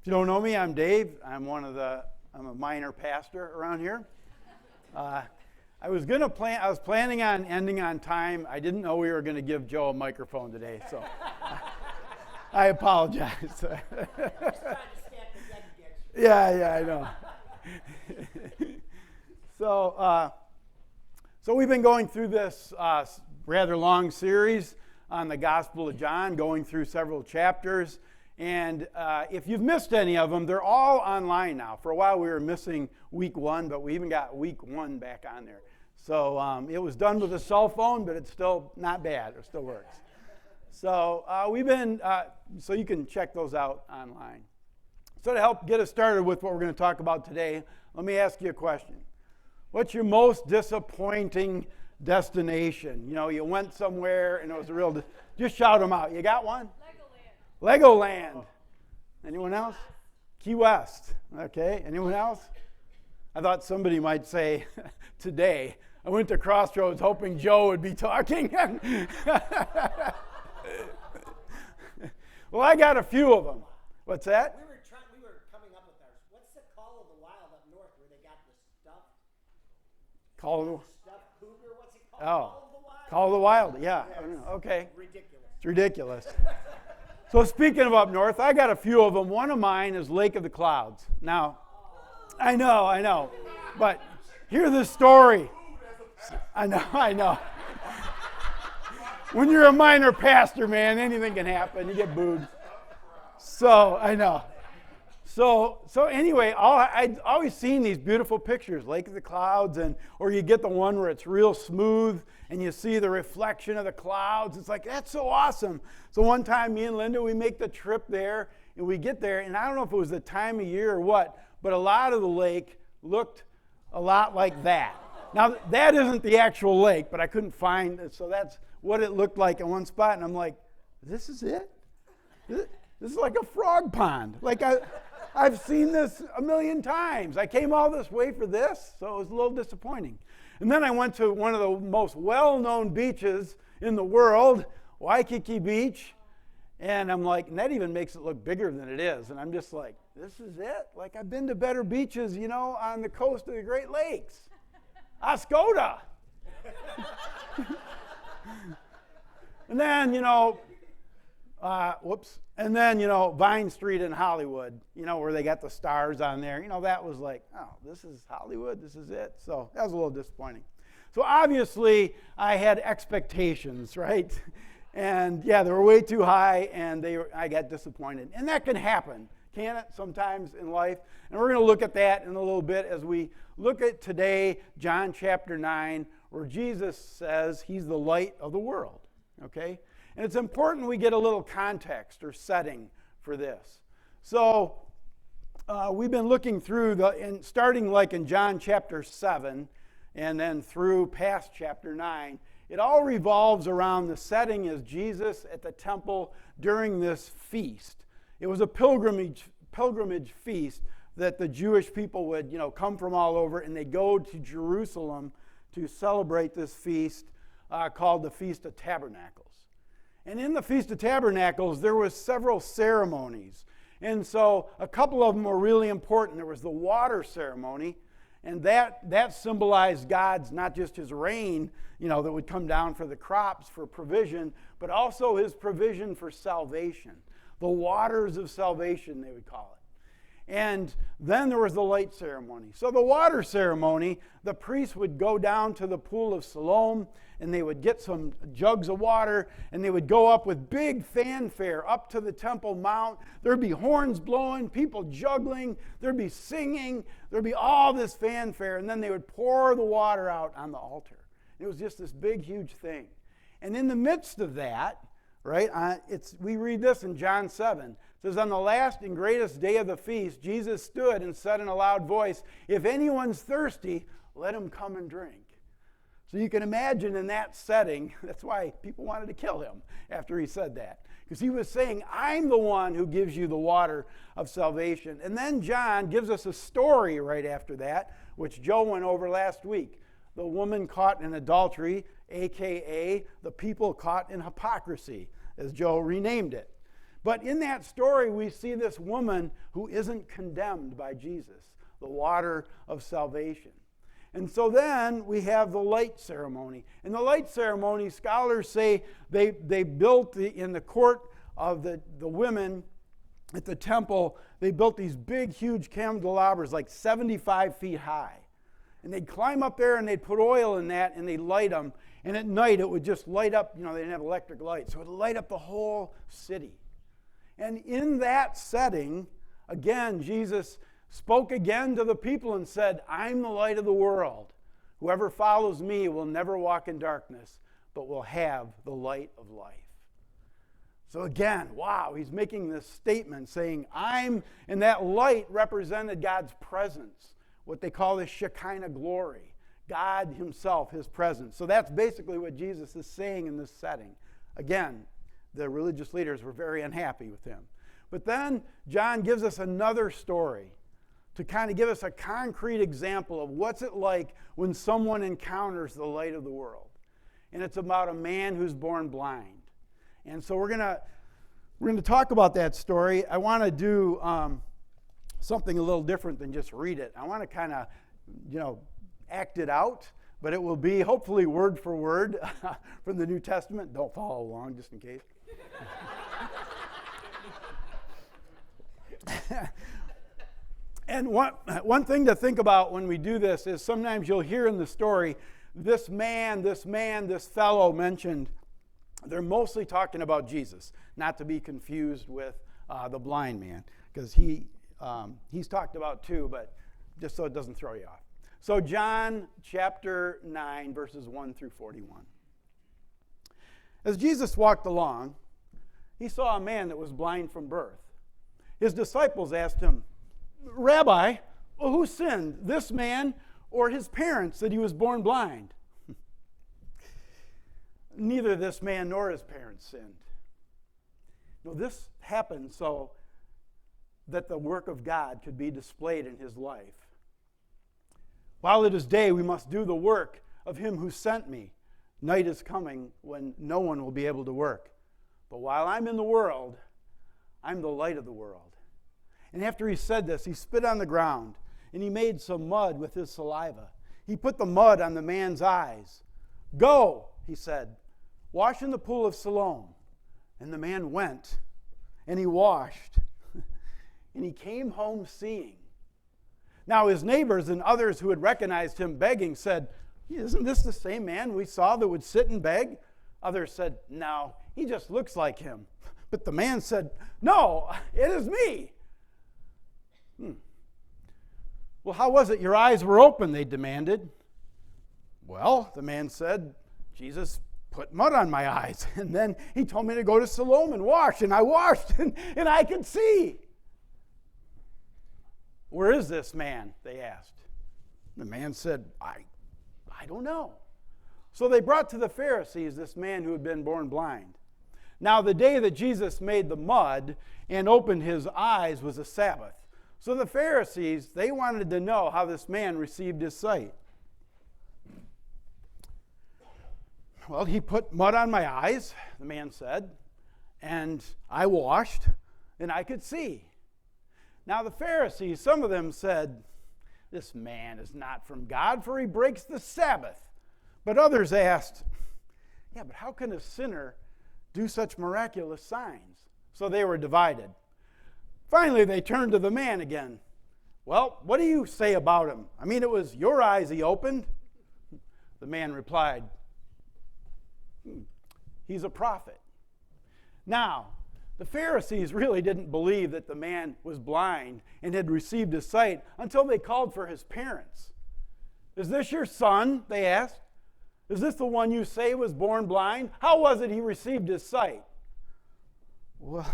If you don't know me, I'm Dave. I'm a minor pastor around here. I was planning on ending on time. I didn't know we were going to give Joe a microphone today, so I apologize. Yeah, I know. So we've been going through this rather long series on the Gospel of John, going through several chapters. And if you've missed any of them, they're all online now. For a while we were missing week 1, but we even got week 1 back on there. So it was done with a cell phone, but it's still not bad. It still works. So so you can check those out online. So to help get us started with what we're going to talk about today, let me ask you a question. What's your most disappointing destination? You know, you went somewhere and it was a real... Just shout them out. You got one? Legoland. Anyone else? Key West. Okay. Anyone else? I thought somebody might say today. I went to Crossroads hoping Joe would be talking. Well, I got a few of them. What's that? We were coming up with ours. What's the Call of the Wild up north where they got the stuffed cougar? What's it called? Oh, Call of the Wild. Yeah. Yes. Okay. Ridiculous. It's ridiculous. So speaking of up north, I got a few of them. One of mine is Lake of the Clouds. Now, I know. But hear this story. I know. When you're a minor pastor, man, anything can happen. You get booed. So, I know. So anyway, I'd always seen these beautiful pictures, Lake of the Clouds, or you get the one where it's real smooth and you see the reflection of the clouds. It's like, that's so awesome. So one time, me and Linda, we make the trip there, and we get there, and I don't know if it was the time of year or what, but a lot of the lake looked a lot like that. Now, that isn't the actual lake, but I couldn't find it, so that's what it looked like in one spot, and I'm like, this is it? This is like a frog pond. Like, I've seen this a million times. I came all this way for this, so it was a little disappointing. And then I went to one of the most well-known beaches in the world, Waikiki Beach, and I'm like, and that even makes it look bigger than it is. And I'm just like, this is it? Like, I've been to better beaches, on the coast of the Great Lakes. Oscoda. And then, and then, Vine Street in Hollywood, where they got the stars on there. That was like, oh, this is Hollywood, this is it. So that was a little disappointing. So obviously, I had expectations, right? And yeah, they were way too high, and I got disappointed. And that can happen, can it, sometimes in life? And we're going to look at that in a little bit as we look at today, John chapter 9, where Jesus says he's the light of the world, okay? And it's important we get a little context or setting for this. So we've been looking through starting like in John chapter 7 and then through past chapter 9. It all revolves around the setting as Jesus at the temple during this feast. It was a pilgrimage feast that the Jewish people would come from all over, and they go to Jerusalem to celebrate this feast called the Feast of Tabernacles. And in the Feast of Tabernacles, there was several ceremonies. And so a couple of them were really important. There was the water ceremony, and that symbolized God's, not just his rain, that would come down for the crops, for provision, but also his provision for salvation. The waters of salvation, they would call it. And then there was the light ceremony. So the water ceremony, the priests would go down to the pool of Siloam, and they would get some jugs of water, and they would go up with big fanfare up to the Temple Mount. There'd be horns blowing, people juggling, there'd be singing, there'd be all this fanfare, and then they would pour the water out on the altar. It was just this big, huge thing. And in the midst of that, right, we read this in John 7. It says, on the last and greatest day of the feast, Jesus stood and said in a loud voice, if anyone's thirsty, let him come and drink. So you can imagine in that setting, that's why people wanted to kill him after he said that. Because he was saying, I'm the one who gives you the water of salvation. And then John gives us a story right after that, which Joe went over last week. The woman caught in adultery, a.k.a. the people caught in hypocrisy, as Joe renamed it. But in that story, we see this woman who isn't condemned by Jesus, the water of salvation. And so then we have the light ceremony. In the light ceremony, scholars say they built in the court of the women at the temple, they built these big, huge candelabras like 75 feet high. And they'd climb up there and they'd put oil in that and they'd light them. And at night it would just light up, they didn't have electric lights, so it would light up the whole city. And in that setting, again, Jesus spoke again to the people and said, I'm the light of the world. Whoever follows me will never walk in darkness, but will have the light of life. So again, wow, he's making this statement saying, and that light represented God's presence, what they call the Shekinah glory, God himself, his presence. So that's basically what Jesus is saying in this setting. Again, the religious leaders were very unhappy with him. But then John gives us another story to kind of give us a concrete example of what's it like when someone encounters the light of the world. And it's about a man who's born blind. And so we're going to talk about that story. I want to do something a little different than just read it. I want to kind of, act it out, but it will be hopefully word for word from the New Testament. Don't follow along just in case. And one thing to think about when we do this is sometimes you'll hear in the story, this fellow mentioned. They're mostly talking about Jesus, not to be confused with the blind man, because he's talked about too, but just so it doesn't throw you off. So John chapter 9, verses 1 through 41. As Jesus walked along, he saw a man that was blind from birth. His disciples asked him, Rabbi, who sinned, this man or his parents, that he was born blind? Neither this man nor his parents sinned. No, this happened so that the work of God could be displayed in his life. While it is day, we must do the work of him who sent me. Night is coming when no one will be able to work. But while I'm in the world, I'm the light of the world. And after he said this, he spit on the ground, and he made some mud with his saliva. He put the mud on the man's eyes. Go, he said, wash in the pool of Siloam. And the man went, and he washed, and he came home seeing. Now his neighbors and others who had recognized him begging said, Isn't this the same man we saw that would sit and beg? Others said, No, he just looks like him. But the man said, No, it is me. Well, how was it your eyes were open? They demanded. Well, the man said, Jesus put mud on my eyes, and then he told me to go to Siloam and wash, and I washed, and I could see. Where is this man? They asked. The man said, I don't know. So they brought to the Pharisees this man who had been born blind. Now the day that Jesus made the mud and opened his eyes was a Sabbath. So the Pharisees, they wanted to know how this man received his sight. Well, he put mud on my eyes, the man said, and I washed, and I could see. Now the Pharisees, some of them said, This man is not from God, for he breaks the Sabbath. But others asked, Yeah, but how can a sinner do such miraculous signs? So they were divided. Finally, they turned to the man again. Well, what do you say about him? I mean, it was your eyes he opened. The man replied, He's a prophet. Now, the Pharisees really didn't believe that the man was blind and had received his sight until they called for his parents. Is this your son? They asked. Is this the one you say was born blind? How was it he received his sight? Well,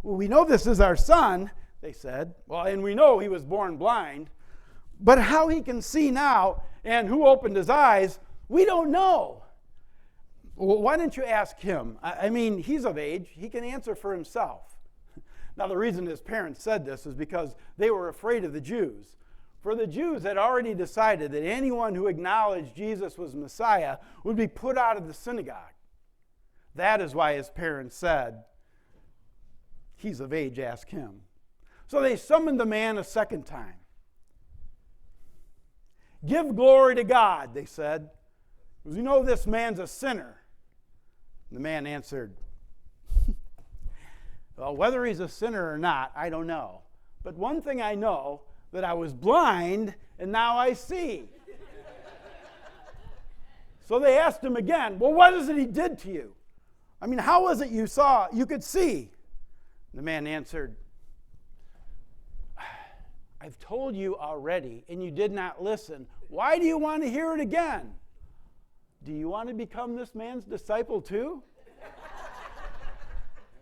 we know this is our son, they said. Well, and we know he was born blind. But how he can see now and who opened his eyes, we don't know. Well, why didn't you ask him? I mean, he's of age. He can answer for himself. Now, the reason his parents said this is because they were afraid of the Jews. For the Jews had already decided that anyone who acknowledged Jesus was Messiah would be put out of the synagogue. That is why his parents said, He's of age, ask him. So they summoned the man a second time. Give glory to God, they said, because you know this man's a sinner. The man answered, well, whether he's a sinner or not, I don't know. But one thing I know, that I was blind and now I see. So they asked him again, well, what is it he did to you? I mean, how was it you could see? The man answered, I've told you already, and you did not listen. Why do you want to hear it again? Do you want to become this man's disciple too?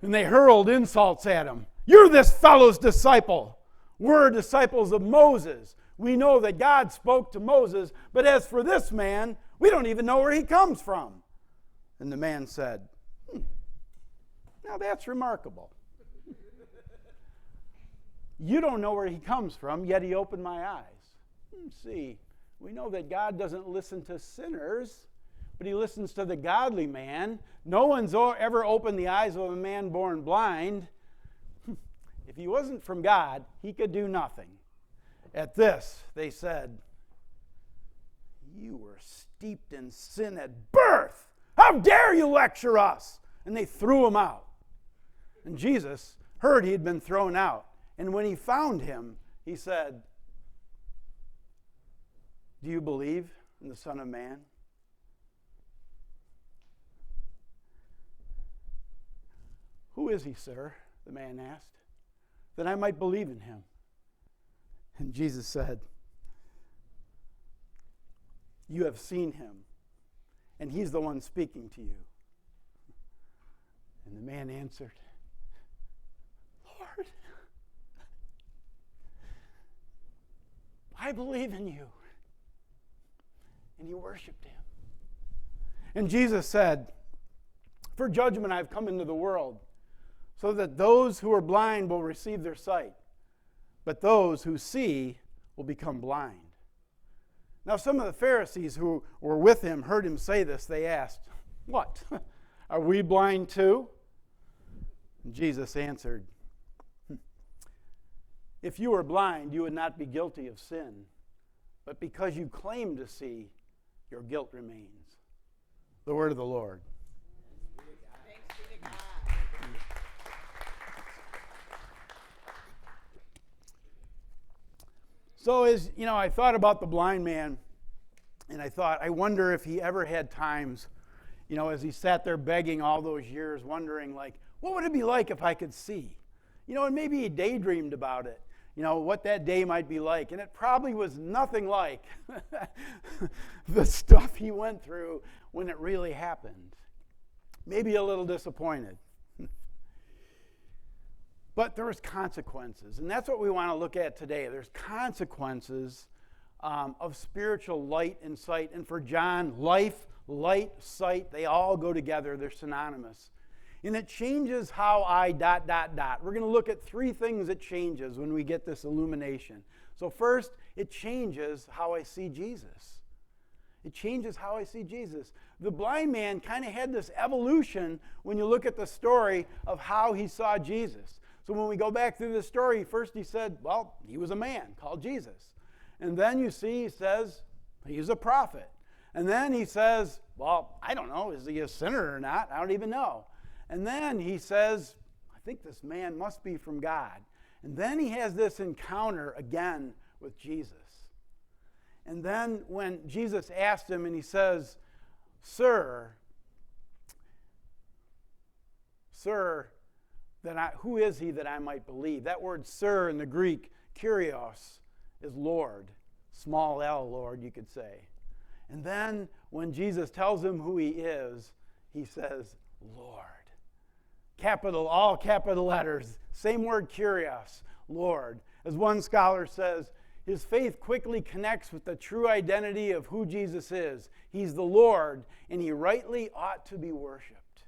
And they hurled insults at him. You're this fellow's disciple. We're disciples of Moses. We know that God spoke to Moses, but as for this man, we don't even know where he comes from. And the man said, now that's remarkable. You don't know where he comes from, yet he opened my eyes. See, we know that God doesn't listen to sinners, but he listens to the godly man. No one's ever opened the eyes of a man born blind. If he wasn't from God, he could do nothing. At this, they said, you were steeped in sin at birth. How dare you lecture us? And they threw him out. And Jesus heard he had been thrown out. And when he found him, he said, do you believe in the Son of Man? Who is he, sir? The man asked, that I might believe in him. And Jesus said, you have seen him, and he's the one speaking to you. And the man answered, Lord, I believe in you. And he worshiped him. And Jesus said, for judgment I've come into the world, so that those who are blind will receive their sight, but those who see will become blind. Now some of the Pharisees who were with him heard him say this. They asked, what? Are we blind too? And Jesus answered, if you were blind, you would not be guilty of sin. But because you claim to see, your guilt remains. The word of the Lord. Thanks be to God. So as you know, I thought about the blind man, and I thought, I wonder if he ever had times, as he sat there begging all those years, wondering like, what would it be like if I could see? And maybe he daydreamed about it. What that day might be like. And it probably was nothing like the stuff he went through when it really happened. Maybe a little disappointed. But there was consequences. And that's what we want to look at today. There's consequences of spiritual light and sight. And for John, life, light, sight, they all go together. They're synonymous. And it changes how I ... We're going to look at three things it changes when we get this illumination. So first, it changes how I see Jesus. It changes how I see Jesus. The blind man kind of had this evolution when you look at the story of how he saw Jesus. So when we go back through the story, first he said, well, he was a man called Jesus. And then you see he says, he's a prophet. And then he says, well, I don't know, is he a sinner or not? I don't even know. And then he says, I think this man must be from God. And then he has this encounter again with Jesus. And then when Jesus asked him and he says, Sir, who is he that I might believe? That word sir in the Greek, kurios, is Lord. Small l, Lord, you could say. And then when Jesus tells him who he is, he says, Lord. All capital letters. Same word, kurios, Lord. As one scholar says, his faith quickly connects with the true identity of who Jesus is. He's the Lord, and he rightly ought to be worshipped.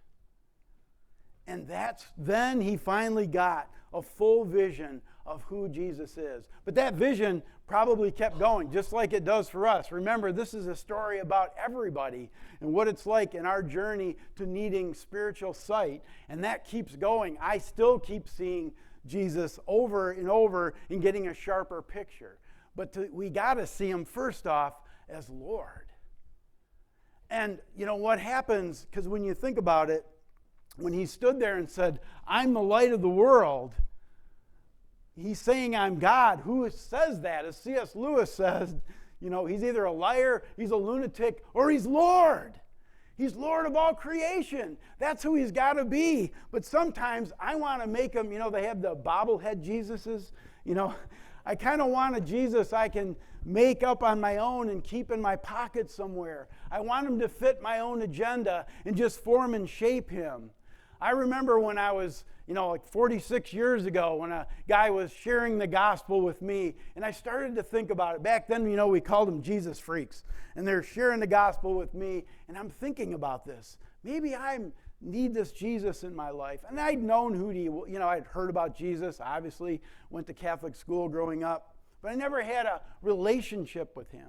And then he finally got a full vision of who Jesus is. But that vision probably kept going, just like it does for us. Remember, this is a story about everybody and what it's like in our journey to needing spiritual sight. And that keeps going. I still keep seeing Jesus over and over and getting a sharper picture. But we got to see him first off as Lord. And you know what happens, because when you think about it, when he stood there and said, I'm the light of the world, he's saying I'm God. Who says that? As C.S. Lewis says, you know, he's either a liar, he's a lunatic, or he's Lord. He's Lord of all creation. That's who he's got to be. But sometimes I want to make him, you know, they have the bobblehead Jesuses. You know, I kind of want a Jesus I can make up on my own and keep in my pocket somewhere. I want him to fit my own agenda and just form and shape him. I remember when I was, you know, like 46 years ago when a guy was sharing the gospel with me, and I started to think about it. Back then, you know, we called them Jesus freaks, and they're sharing the gospel with me, and I'm thinking about this. Maybe I need this Jesus in my life. And I'd known who he, you know, I'd heard about Jesus, obviously, went to Catholic school growing up, but I never had a relationship with him.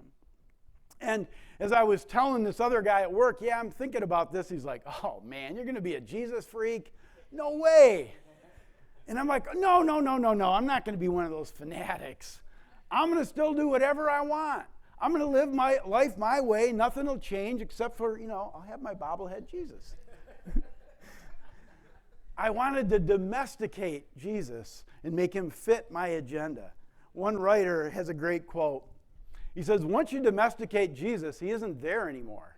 And as I was telling this other guy at work, yeah, I'm thinking about this, he's like, oh man, you're going to be a Jesus freak? No way. And I'm like, no, I'm not going to be one of those fanatics. I'm going to still do whatever I want. I'm going to live my life my way. Nothing will change except for, you know, I'll have my bobblehead Jesus. I wanted to domesticate Jesus and make him fit my agenda. One writer has a great quote. He says, once you domesticate Jesus, he isn't there anymore.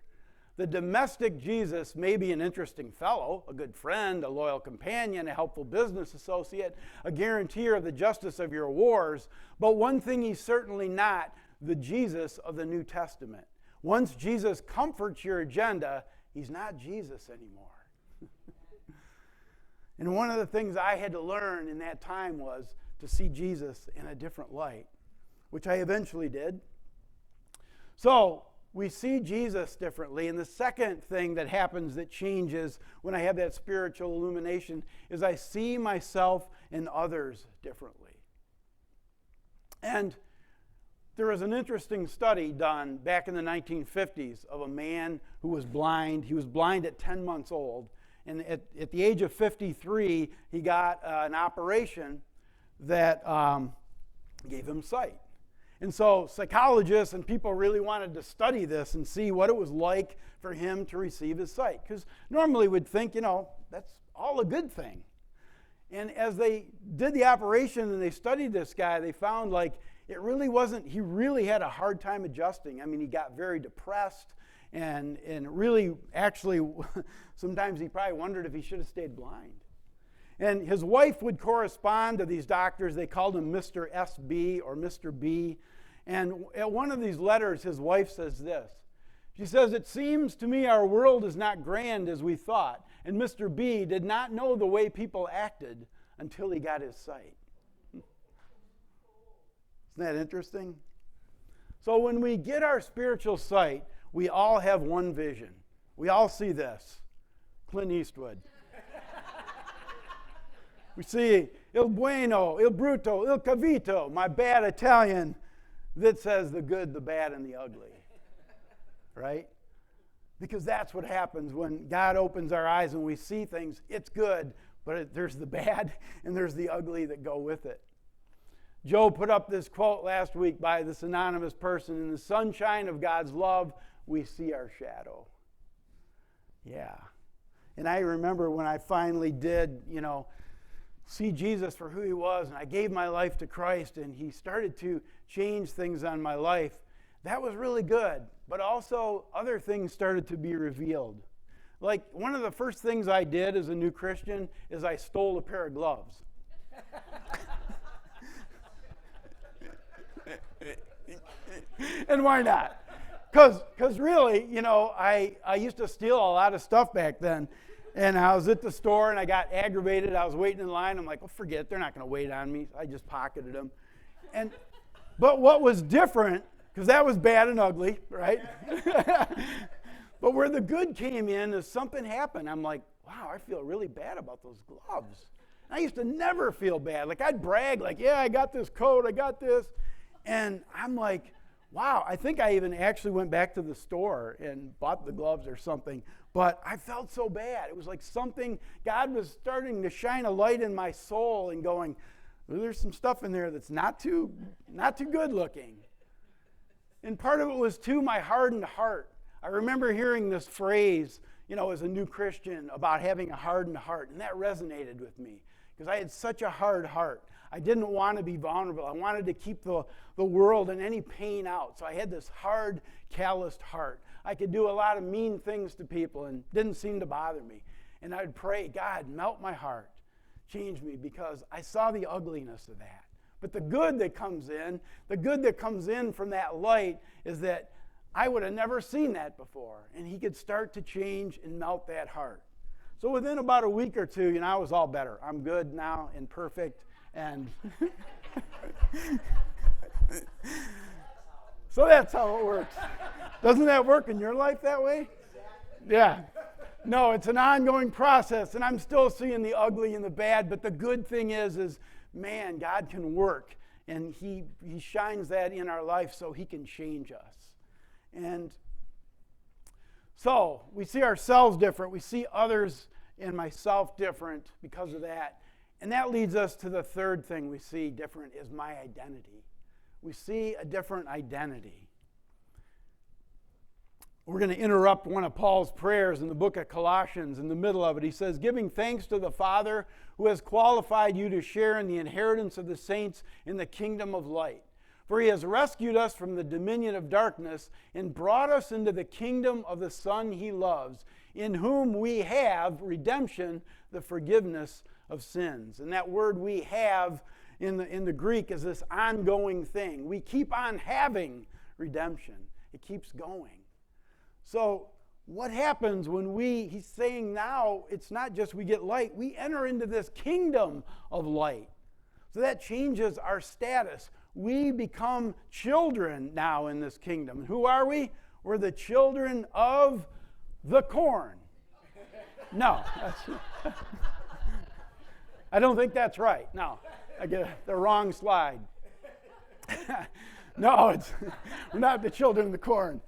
The domestic Jesus may be an interesting fellow, a good friend, a loyal companion, a helpful business associate, a guarantor of the justice of your wars, but one thing he's certainly not, the Jesus of the New Testament. Once Jesus comforts your agenda, he's not Jesus anymore. And one of the things I had to learn in that time was to see Jesus in a different light, which I eventually did. So we see Jesus differently. And the second thing that happens that changes when I have that spiritual illumination is I see myself and others differently. And there was an interesting study done back in the 1950s of a man who was blind. He was blind at 10 months old. And at the age of 53, he got an operation that gave him sight. And so psychologists and people really wanted to study this and see what it was like for him to receive his sight. Because normally we'd think, you know, that's all a good thing. And as they did the operation and they studied this guy, they found like it really wasn't, he really had a hard time adjusting. I mean, he got very depressed and really actually sometimes he probably wondered if he should have stayed blind. And his wife would correspond to these doctors. They called him Mr. SB or Mr. B. And at one of these letters, his wife says this. She says, it seems to me our world is not grand as we thought. And Mr. B did not know the way people acted until he got his sight. Isn't that interesting? So when we get our spiritual sight, we all have one vision. We all see this. Clint Eastwood. We see il bueno, il brutto, il cavito, my bad Italian that says the good, the bad, and the ugly. Right? Because that's what happens when God opens our eyes and we see things. It's good, but there's the bad and there's the ugly that go with it. Joe put up this quote last week by this anonymous person, in the sunshine of God's love, we see our shadow. Yeah. And I remember when I finally did, you know, see Jesus for who he was, and I gave my life to Christ, and he started to change things on my life. That was really good, but also other things started to be revealed. Like one of the first things I did as a new Christian is I stole a pair of gloves. And why not? Because really, you know, I used to steal a lot of stuff back then. And I was at the store and I got aggravated. I was waiting in line. I'm like, well, forget it. They're not going to wait on me. I just pocketed them. But what was different, because that was bad and ugly, right? But where the good came in is something happened. I'm like, wow, I feel really bad about those gloves. I used to never feel bad. Like I'd brag, like, yeah, I got this coat, I got this. And I'm like, wow, I think I even actually went back to the store and bought the gloves or something. But I felt so bad. It was like something, God was starting to shine a light in my soul and going, well, there's some stuff in there that's not too good looking. And part of it was too my hardened heart. I remember hearing this phrase, as a new Christian about having a hardened heart, and that resonated with me because I had such a hard heart. I didn't want to be vulnerable. I wanted to keep the world and any pain out. So I had this hard, calloused heart. I could do a lot of mean things to people and it didn't seem to bother me. And I'd pray, God, melt my heart, change me, because I saw the ugliness of that. But the good that comes in from that light is that I would have never seen that before. And he could start to change and melt that heart. So within about a week or two, I was all better. I'm good now and perfect. And so that's how it works. Doesn't that work in your life that way? Yeah. No, it's an ongoing process, and I'm still seeing the ugly and the bad, but the good thing is man, God can work, and he shines that in our life so he can change us. And so we see ourselves different. We see others and myself different because of that. And that leads us to the third thing we see different is my identity. We see a different identity. We're going to interrupt one of Paul's prayers in the book of Colossians in the middle of it. He says, giving thanks to the Father who has qualified you to share in the inheritance of the saints in the kingdom of light. For he has rescued us from the dominion of darkness and brought us into the kingdom of the Son he loves, in whom we have redemption, the forgiveness of sins. And that word we have in the Greek is this ongoing thing. We keep on having redemption. It keeps going. So what happens when he's saying now, it's not just we get light, we enter into this kingdom of light. So that changes our status. We become children now in this kingdom. And who are we? We're the children of the corn. No. I don't think that's right. No. I get the wrong slide. No, we're not the children of the corn.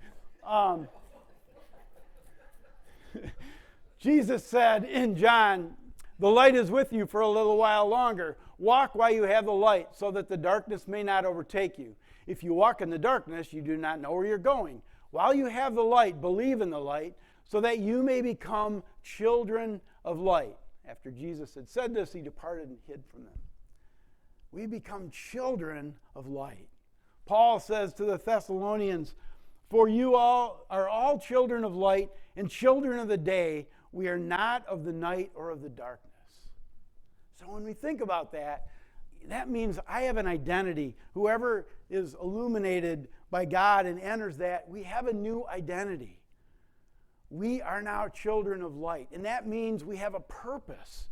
Jesus said in John, the light is with you for a little while longer. Walk while you have the light, so that the darkness may not overtake you. If you walk in the darkness, you do not know where you're going. While you have the light, believe in the light, so that you may become children of light. After Jesus had said this, he departed and hid from them. We become children of light. Paul says to the Thessalonians, for you all are all children of light and children of the day. We are not of the night or of the darkness. So when we think about that, that means I have an identity. Whoever is illuminated by God and enters that, we have a new identity. We are now children of light. And that means we have a purpose.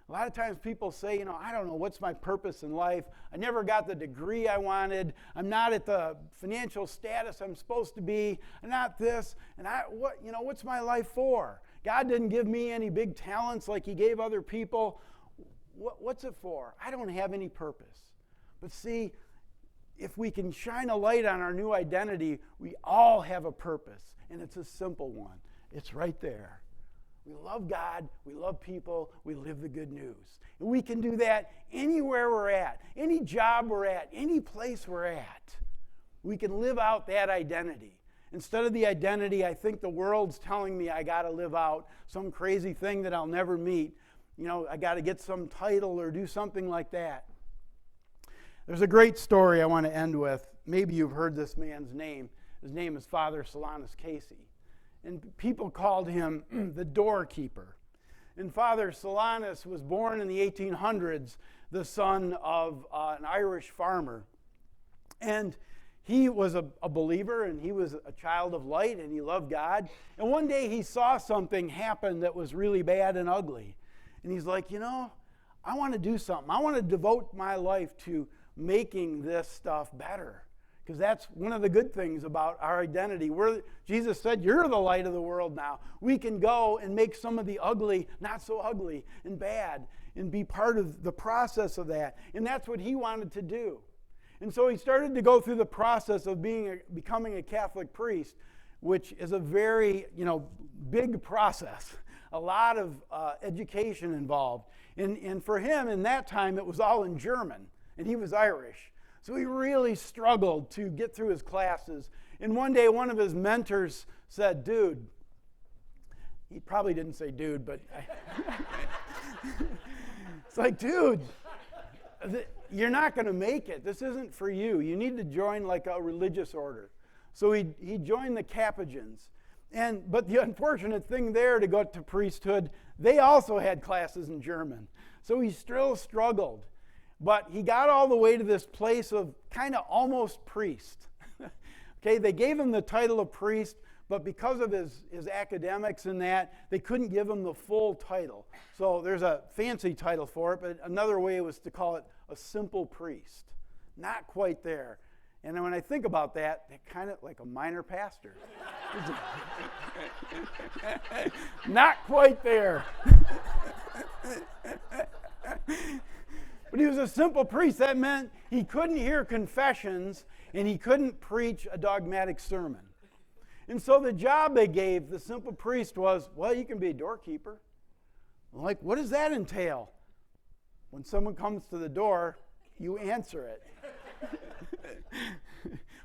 A lot of times people say, I don't know, what's my purpose in life? I never got the degree I wanted. I'm not at the financial status I'm supposed to be. I'm not this. And what's my life for? God didn't give me any big talents like he gave other people. What's it for? I don't have any purpose. But see, if we can shine a light on our new identity, we all have a purpose. And it's a simple one. It's right there. We love God, we love people, we live the good news. And we can do that anywhere we're at, any job we're at, any place we're at. We can live out that identity. Instead of the identity I think the world's telling me I got to live out, some crazy thing that I'll never meet, I got to get some title or do something like that. There's a great story I want to end with. Maybe you've heard this man's name. His name is Father Solanus Casey. And people called him the doorkeeper. And Father Solanus was born in the 1800s, the son of an Irish farmer. And he was a believer, and he was a child of light, and he loved God. And one day he saw something happen that was really bad and ugly. And he's like, I want to do something. I want to devote my life to making this stuff better. Because that's one of the good things about our identity. Jesus said, you're the light of the world now. We can go and make some of the ugly not so ugly and bad. and be part of the process of that. And that's what he wanted to do. And so he started to go through the process of becoming a Catholic priest, which is a very, big process. A lot of education involved. And for him, in that time, it was all in German, and he was Irish. So he really struggled to get through his classes. And one day, one of his mentors said, dude, he probably didn't say dude, but it's like, dude, you're not going to make it. This isn't for you. You need to join like a religious order. So he joined the Capuchins. But the unfortunate thing there to go to priesthood, they also had classes in German. So he still struggled. But he got all the way to this place of kind of almost priest. Okay, they gave him the title of priest, but because of his academics and that, they couldn't give him the full title. So there's a fancy title for it, but another way was to call it a simple priest. Not quite there. And when I think about that, they're kind of like a minor pastor. Not quite there. But he was a simple priest. That meant he couldn't hear confessions and he couldn't preach a dogmatic sermon. And so the job they gave the simple priest was, well, you can be a doorkeeper. I'm like, what does that entail? When someone comes to the door, you answer it.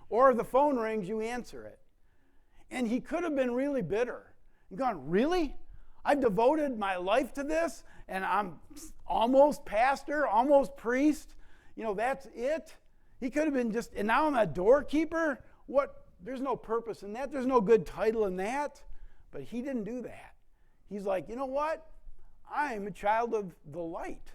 Or the phone rings, you answer it. And he could have been really bitter and gone, really? I've devoted my life to this, and I'm almost pastor, almost priest. That's it. He could have been and now I'm a doorkeeper? What? There's no purpose in that. There's no good title in that. But he didn't do that. He's like, you know what? I'm a child of the light.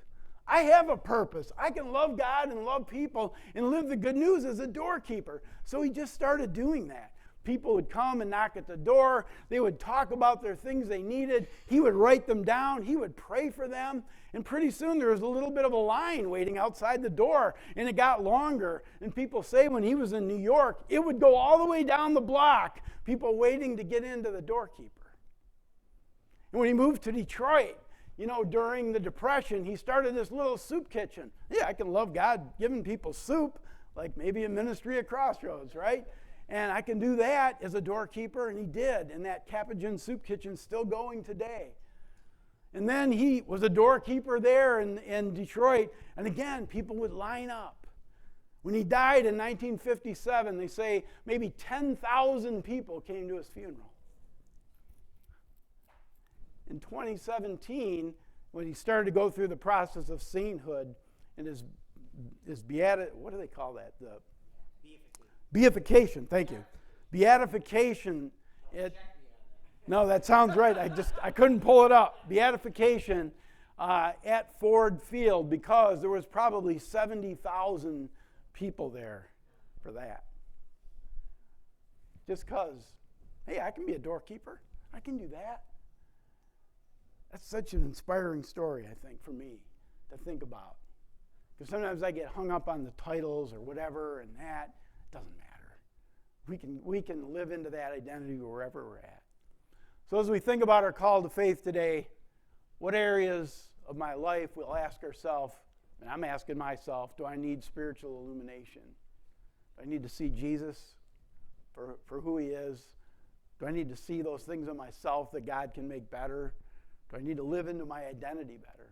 I have a purpose. I can love God and love people and live the good news as a doorkeeper. So he just started doing that. People would come and knock at the door. They would talk about their things they needed. He would write them down. He would pray for them. And pretty soon there was a little bit of a line waiting outside the door. And it got longer. And people say when he was in New York, it would go all the way down the block, people waiting to get into the doorkeeper. And when he moved to Detroit, during the Depression, he started this little soup kitchen. Yeah, I can love God giving people soup, like maybe a ministry at Crossroads, right? And I can do that as a doorkeeper, and he did. And that Capuchin soup kitchen's still going today. And then he was a doorkeeper there in Detroit. And again, people would line up. When he died in 1957, they say maybe 10,000 people came to his funeral. In 2017, when he started to go through the process of sainthood and his what do they call that? The beatification. Thank you. Beatification. No, that sounds right. I couldn't pull it up. Beatification at Ford Field, because there was probably 70,000 people there for that. Just because, hey, I can be a doorkeeper. I can do that. That's such an inspiring story, I think, for me to think about. Because sometimes I get hung up on the titles or whatever and that. It doesn't matter. We can live into that identity wherever we're at. So as we think about our call to faith today, what areas of my life we'll ask ourselves, and I'm asking myself, do I need spiritual illumination? Do I need to see Jesus for who he is? Do I need to see those things in myself that God can make better? Do I need to live into my identity better?